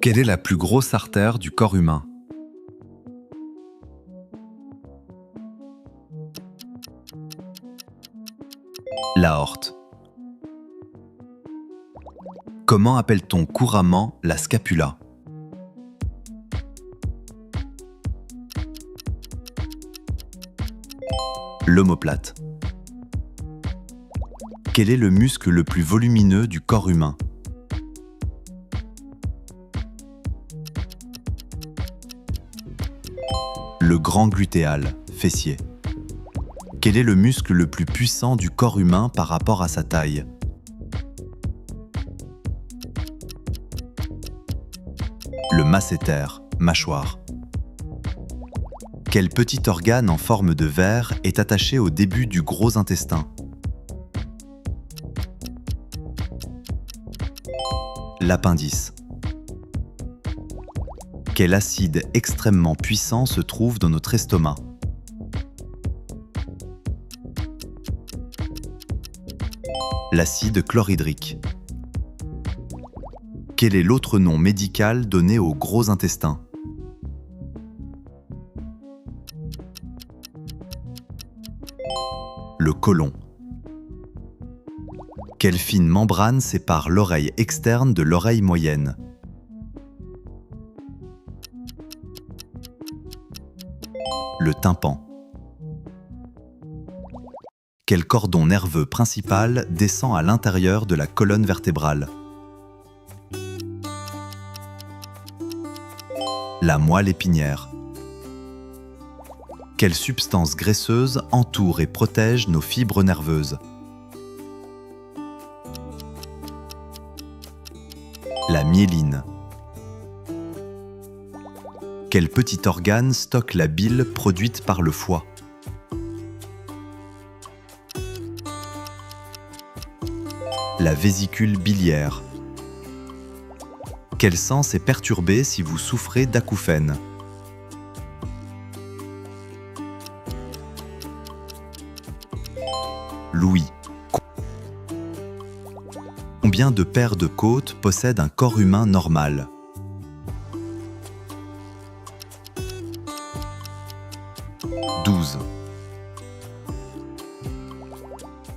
Quelle est la plus grosse artère du corps humain? L'aorte. Comment appelle-t-on couramment la scapula? L'omoplate. Quel est le muscle le plus volumineux du corps humain? Le grand glutéal, fessier. Quel est le muscle le plus puissant du corps humain par rapport à sa taille? Le masséter, mâchoire. Quel petit organe en forme de verre est attaché au début du gros intestin? L'appendice. Quel acide extrêmement puissant se trouve dans notre estomac? L'acide chlorhydrique. Quel est l'autre nom médical donné au gros intestin? Le côlon. Quelle fine membrane sépare l'oreille externe de l'oreille moyenne? Le tympan. Quel cordon nerveux principal descend à l'intérieur de la colonne vertébrale? La moelle épinière. Quelle substance graisseuse entoure et protège nos fibres nerveuses? La myéline. Quel petit organe stocke la bile produite par le foie? La vésicule biliaire. Quel sens est perturbé si vous souffrez d'acouphènes? L'ouïe. Combien de paires de côtes possède un corps humain normal? 12.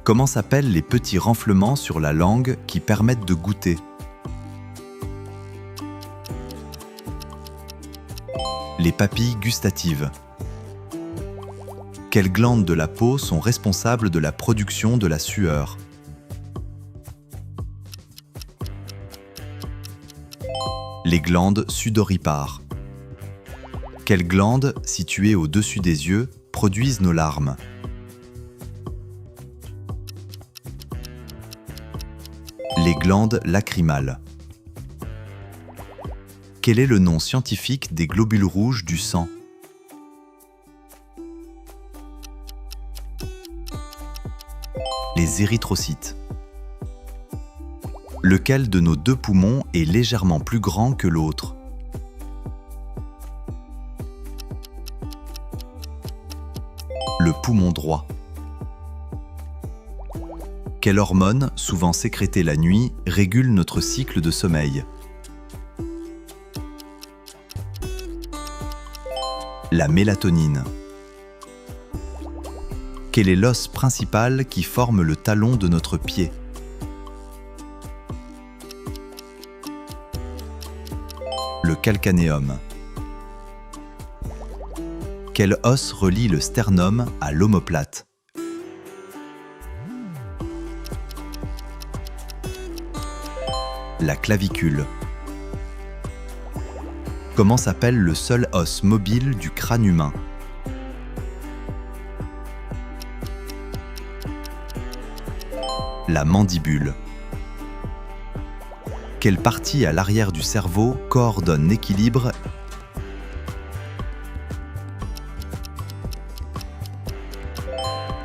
Comment s'appellent les petits renflements sur la langue qui permettent de goûter? Les papilles gustatives. Quelles glandes de la peau sont responsables de la production de la sueur? Les glandes sudoripares. Quelles glandes, situées au-dessus des yeux, produisent nos larmes? Les glandes lacrymales. Quel est le nom scientifique des globules rouges du sang? Les érythrocytes. Lequel de nos deux poumons est légèrement plus grand que l'autre? Le poumon droit. Quelle hormone, souvent sécrétée la nuit, régule notre cycle de sommeil? La mélatonine. Quel est l'os principal qui forme le talon de notre pied? Le calcanéum. Quel os relie le sternum à l'omoplate? La clavicule. Comment s'appelle le seul os mobile du crâne humain? La mandibule. Quelle partie à l'arrière du cerveau coordonne l'équilibre?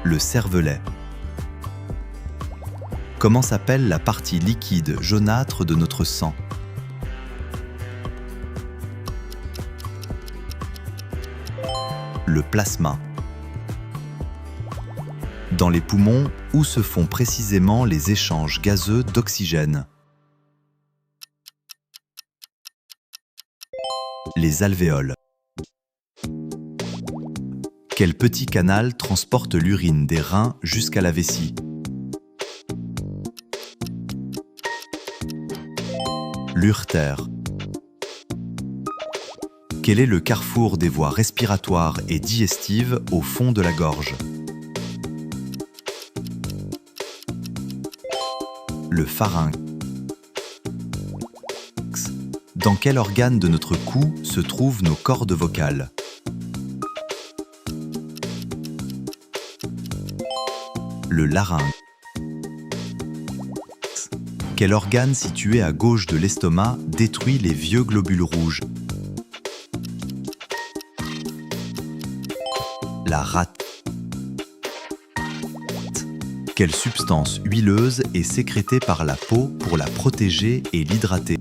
Le cervelet. Comment s'appelle la partie liquide jaunâtre de notre sang? Le plasma. Dans les poumons, où se font précisément les échanges gazeux d'oxygène? Les alvéoles. Quel petit canal transporte l'urine des reins jusqu'à la vessie? L'urtère. Quel est le carrefour des voies respiratoires et digestives au fond de la gorge? Le pharynx. Dans quel organe de notre cou se trouvent nos cordes vocales? Le larynx. Quel organe situé à gauche de l'estomac détruit les vieux globules rouges? La rate. Quelle substance huileuse est sécrétée par la peau pour la protéger et l'hydrater?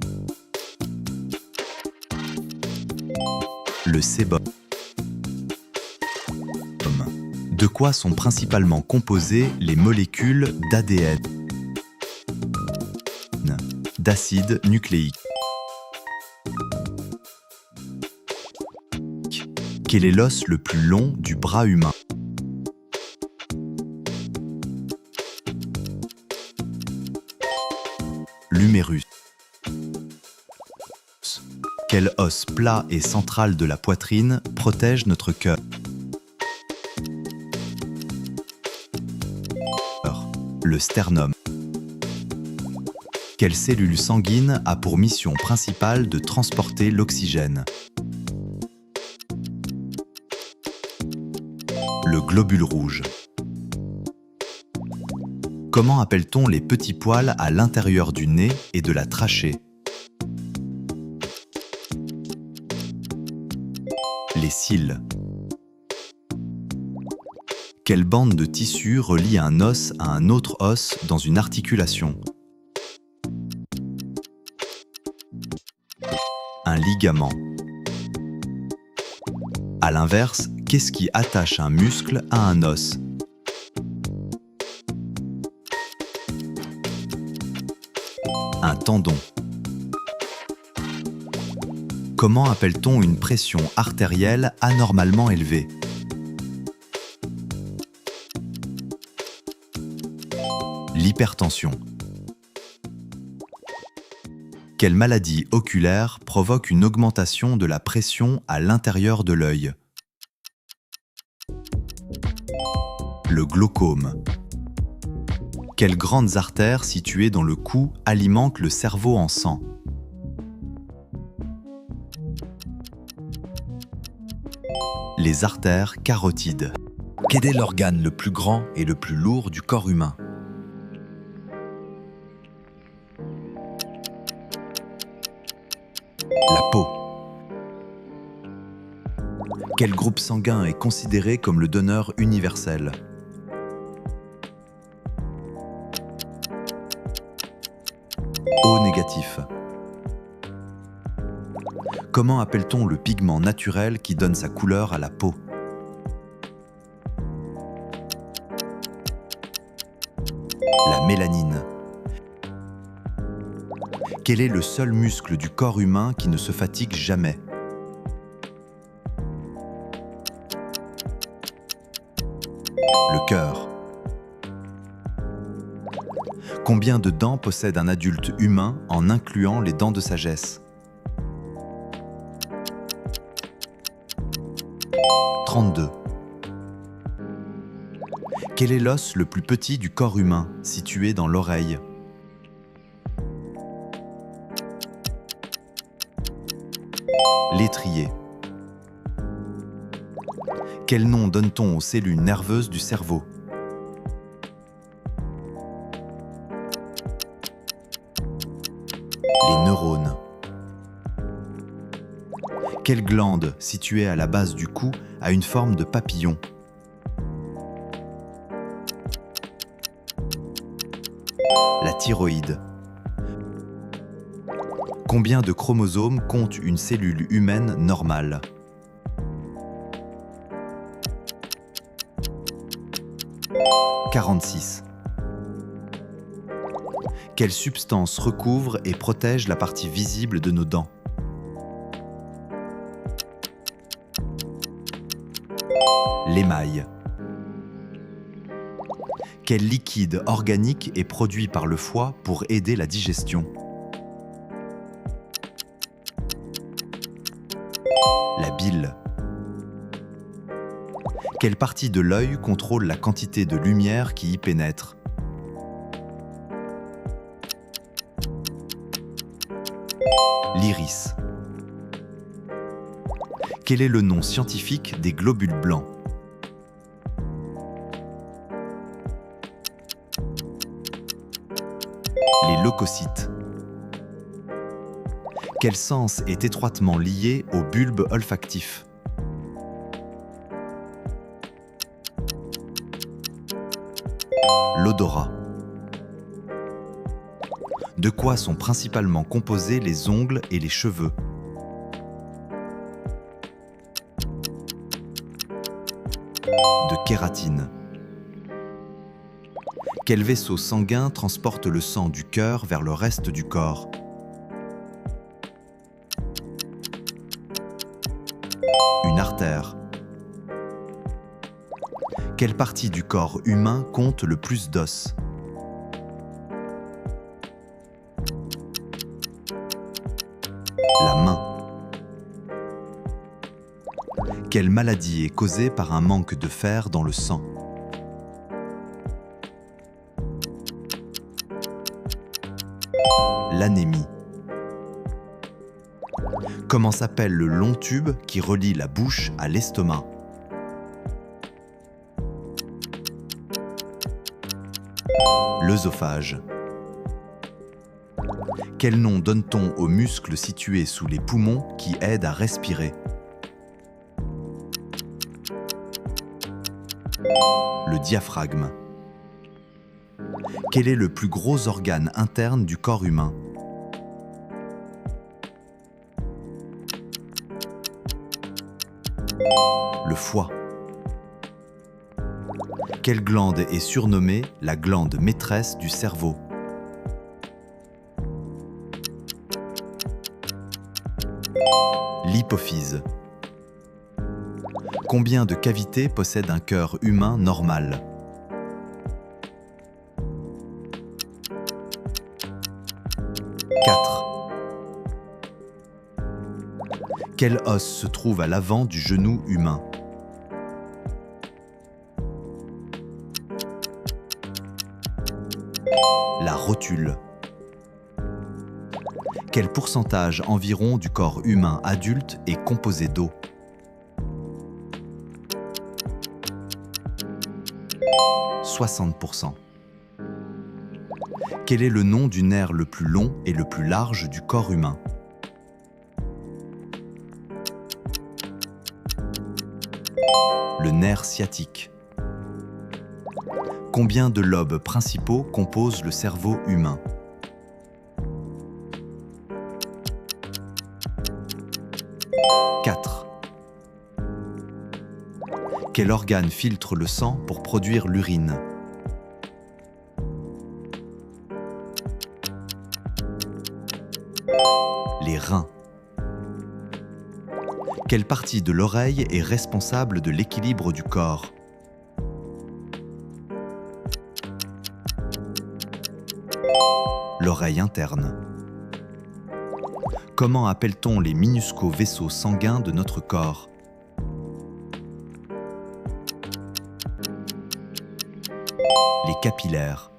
Le sébum. De quoi sont principalement composées les molécules d'ADN? D'acide nucléique. Quel est l'os le plus long du bras humain? L'humérus. Quel os plat et central de la poitrine protège notre cœur? Le sternum. Quelle cellule sanguine a pour mission principale de transporter l'oxygène? Le globule rouge. Comment appelle-t-on les petits poils à l'intérieur du nez et de la trachée? Les cils. Quelle bande de tissu relie un os à un autre os dans une articulation? Un ligament. À l'inverse, qu'est-ce qui attache un muscle à un os? Un tendon. Comment appelle-t-on une pression artérielle anormalement élevée? L'hypertension. Quelle maladie oculaire provoque une augmentation de la pression à l'intérieur de l'œil? Le glaucome. Quelles grandes artères situées dans le cou alimentent le cerveau en sang? Les artères carotides. Quel est l'organe le plus grand et le plus lourd du corps humain? La peau. Quel groupe sanguin est considéré comme le donneur universel? O négatif. Comment appelle-t-on le pigment naturel qui donne sa couleur à la peau? La mélanine. Quel est le seul muscle du corps humain qui ne se fatigue jamais? Le cœur. Combien de dents possède un adulte humain en incluant les dents de sagesse? 32. Quel est l'os le plus petit du corps humain, situé dans l'oreille? L'étrier. Quel nom donne-t-on aux cellules nerveuses du cerveau? Les neurones. Quelle glande, située à la base du cou, a une forme de papillon? La thyroïde. Combien de chromosomes compte une cellule humaine normale? 46. Quelle substance recouvre et protège la partie visible de nos dents? L'émail. Quel liquide organique est produit par le foie pour aider la digestion? La bile. Quelle partie de l'œil contrôle la quantité de lumière qui y pénètre? L'iris. Quel est le nom scientifique des globules blancs? Les leucocytes. Quel sens est étroitement lié au bulbe olfactif? L'odorat. De quoi sont principalement composés les ongles et les cheveux? De kératine. Quel vaisseau sanguin transporte le sang du cœur vers le reste du corps? Une artère. Quelle partie du corps humain compte le plus d'os? La main. Quelle maladie est causée par un manque de fer dans le sang? L'anémie. Comment s'appelle le long tube qui relie la bouche à l'estomac? L'œsophage. Quel nom donne-t-on aux muscles situés sous les poumons qui aident à respirer? Le diaphragme. Quel est le plus gros organe interne du corps humain? Le foie. Quelle glande est surnommée la glande maîtresse du cerveau? L'hypophyse. Combien de cavités possède un cœur humain normal? 4. Quel os se trouve à l'avant du genou humain? La rotule. Quel pourcentage environ du corps humain adulte est composé d'eau? 60%. Quel est le nom du nerf le plus long et le plus large du corps humain? Le nerf sciatique. Combien de lobes principaux composent le cerveau humain? 4. Quel organe filtre le sang pour produire l'urine? Les reins. Quelle partie de l'oreille est responsable de l'équilibre du corps? L'oreille interne. Comment appelle-t-on les minuscules vaisseaux sanguins de notre corps? Les capillaires.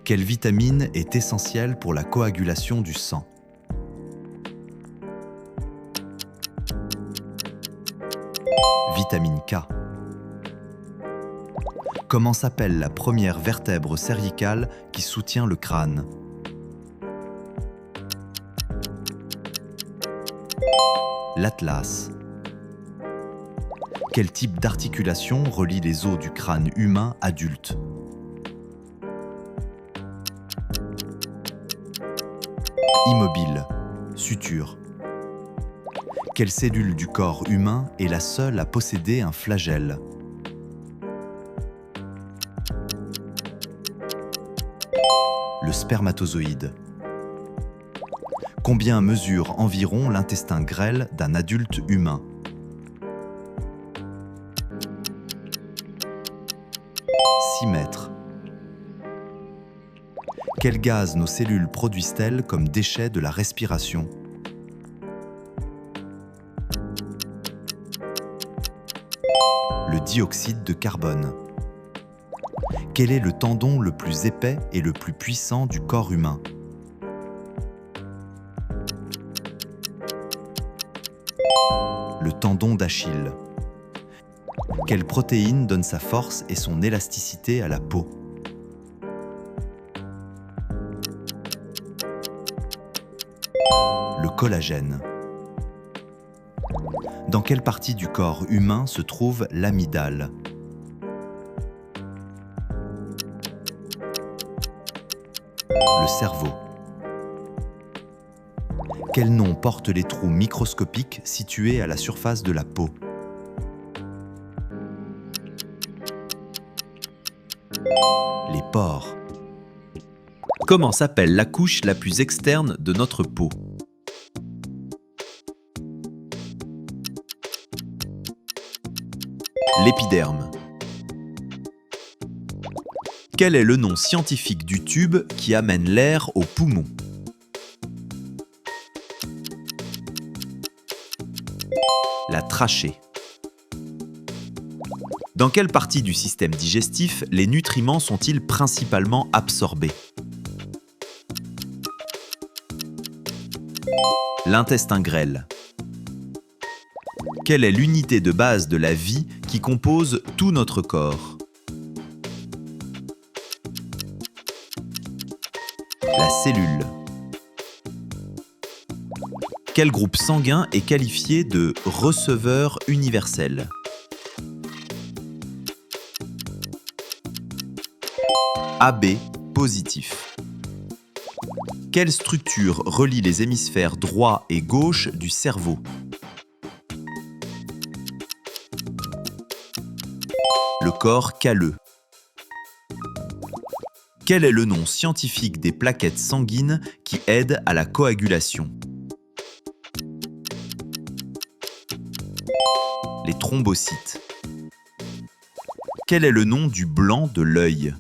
Quelle vitamine est essentielle pour la coagulation du sang? Vitamine K. Comment s'appelle la première vertèbre cervicale qui soutient le crâne? L'atlas. Quel type d'articulation relie les os du crâne humain adulte? Immobile, suture. Quelle cellule du corps humain est la seule à posséder un flagelle? Le spermatozoïde. Combien mesure environ l'intestin grêle d'un adulte humain? Quel gaz nos cellules produisent-elles comme déchets de la respiration? Le dioxyde de carbone. Quel est le tendon le plus épais et le plus puissant du corps humain? Le tendon d'Achille. Quelle protéine donne sa force et son élasticité à la peau? Le collagène. Dans quelle partie du corps humain se trouve l'amygdale? Le cerveau. Quel nom portent les trous microscopiques situés à la surface de la peau? Les pores. Comment s'appelle la couche la plus externe de notre peau? L'épiderme. Quel est le nom scientifique du tube qui amène l'air aux poumons? La trachée. Dans quelle partie du système digestif les nutriments sont-ils principalement absorbés? L'intestin grêle. Quelle est l'unité de base de la vie qui compose tout notre corps? La cellule. Quel groupe sanguin est qualifié de receveur universel? AB positif. Quelle structure relie les hémisphères droit et gauche du cerveau? Le corps calleux. Quel est le nom scientifique des plaquettes sanguines qui aident à la coagulation? Les thrombocytes. Quel est le nom du blanc de l'œil?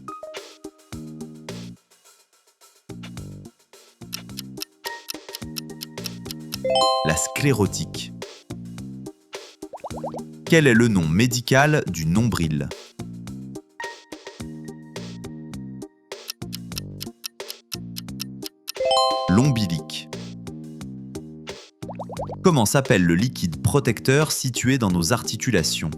La sclérotique. Quel est le nom médical du nombril? L'ombilic. Comment s'appelle le liquide protecteur situé dans nos articulations?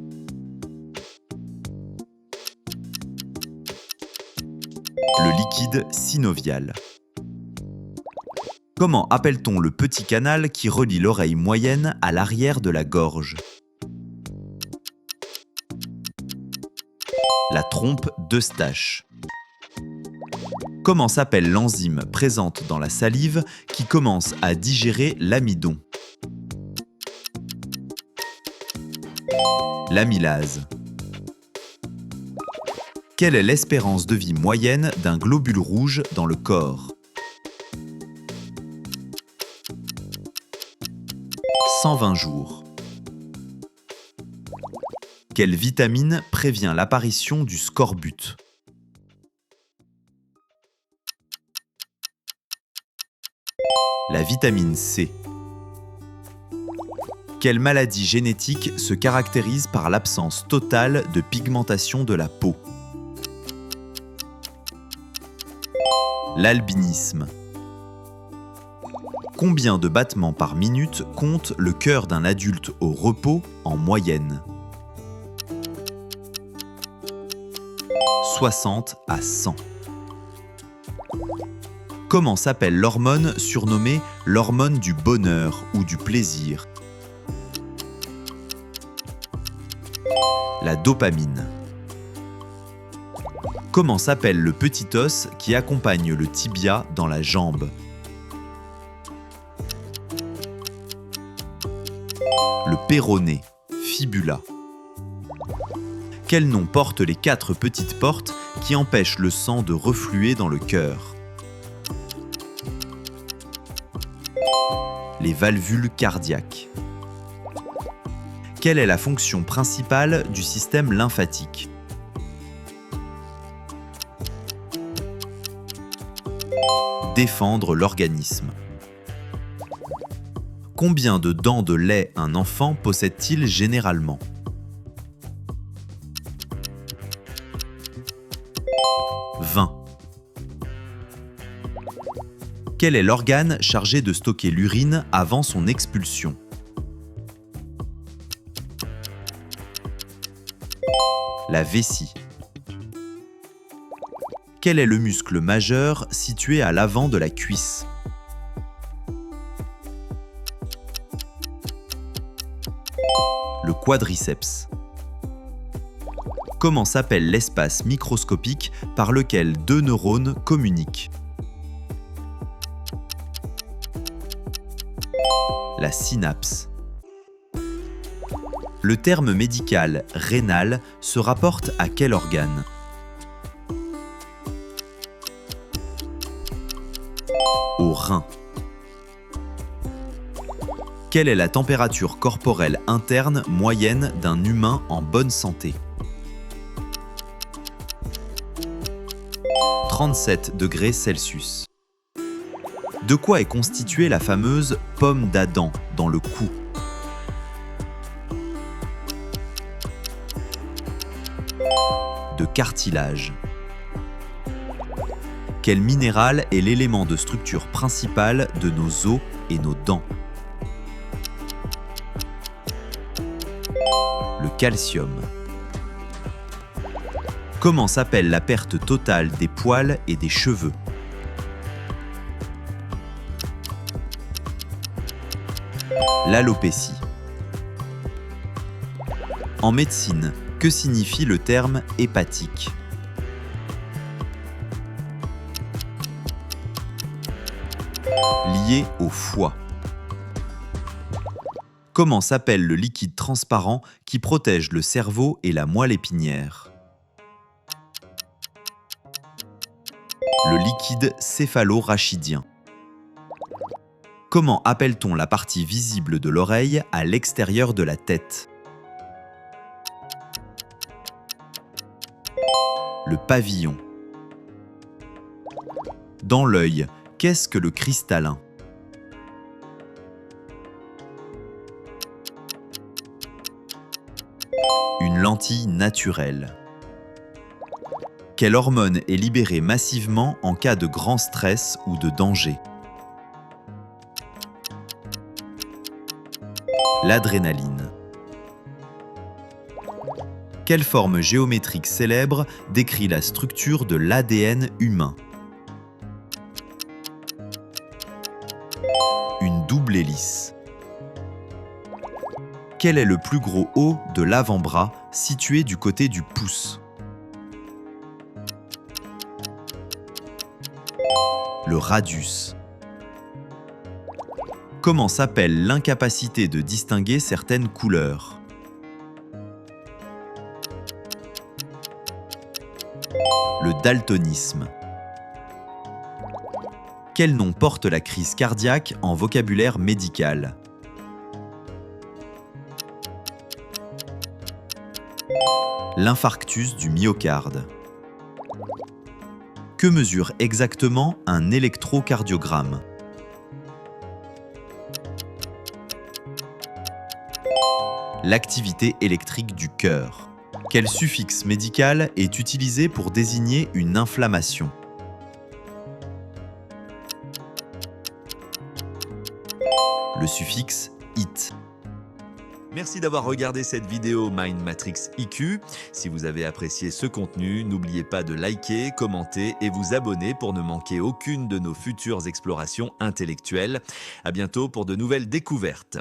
Le liquide synovial. Comment appelle-t-on le petit canal qui relie l'oreille moyenne à l'arrière de la gorge? La trompe d'Eustache. Comment s'appelle l'enzyme présente dans la salive qui commence à digérer l'amidon? L'amylase. Quelle est l'espérance de vie moyenne d'un globule rouge dans le corps? 120 jours. Quelle vitamine prévient l'apparition du scorbut? La vitamine C. Quelle maladie génétique se caractérise par l'absence totale de pigmentation de la peau? L'albinisme. Combien de battements par minute compte le cœur d'un adulte au repos en moyenne? 60 à 100. Comment s'appelle l'hormone surnommée l'hormone du bonheur ou du plaisir? La dopamine. Comment s'appelle le petit os qui accompagne le tibia dans la jambe? Le péroné, fibula. Quel nom portent les 4 petites portes qui empêchent le sang de refluer dans le cœur? Les valvules cardiaques. Quelle est la fonction principale du système lymphatique? défendre l'organisme. Combien de dents de lait un enfant possède-t-il généralement? 20. Quel est l'organe chargé de stocker l'urine avant son expulsion? La vessie. Quel est le muscle majeur situé à l'avant de la cuisse? Le quadriceps. Comment s'appelle l'espace microscopique par lequel deux neurones communiquent? La synapse. Le terme médical rénal se rapporte à quel organe? Au rein. Quelle est la température corporelle interne moyenne d'un humain en bonne santé? 37 degrés Celsius. De quoi est constituée la fameuse pomme d'Adam dans le cou? De cartilage. Quel minéral est l'élément de structure principal de nos os et nos dents? Le calcium. Comment s'appelle la perte totale des poils et des cheveux? L'alopécie. En médecine, que signifie le terme hépatique? Lié au foie. Comment s'appelle le liquide transparent qui protège le cerveau et la moelle épinière? Le liquide céphalo-rachidien. Comment appelle-t-on la partie visible de l'oreille à l'extérieur de la tête? Le pavillon. Dans l'œil, qu'est-ce que le cristallin? Une lentille naturelle. Quelle hormone est libérée massivement en cas de grand stress ou de danger? L'adrénaline. Quelle forme géométrique célèbre décrit la structure de l'ADN humain? Une double hélice. Quel est le plus gros os de l'avant-bras situé du côté du pouce? Le radius. Comment s'appelle l'incapacité de distinguer certaines couleurs? Le daltonisme. Quel nom porte la crise cardiaque en vocabulaire médical? L'infarctus du myocarde. Que mesure exactement un électrocardiogramme? L'activité électrique du cœur. Quel suffixe médical est utilisé pour désigner une inflammation? Le suffixe -it. Merci d'avoir regardé cette vidéo Mind Matrix IQ. Si vous avez apprécié ce contenu, n'oubliez pas de liker, commenter et vous abonner pour ne manquer aucune de nos futures explorations intellectuelles. À bientôt pour de nouvelles découvertes.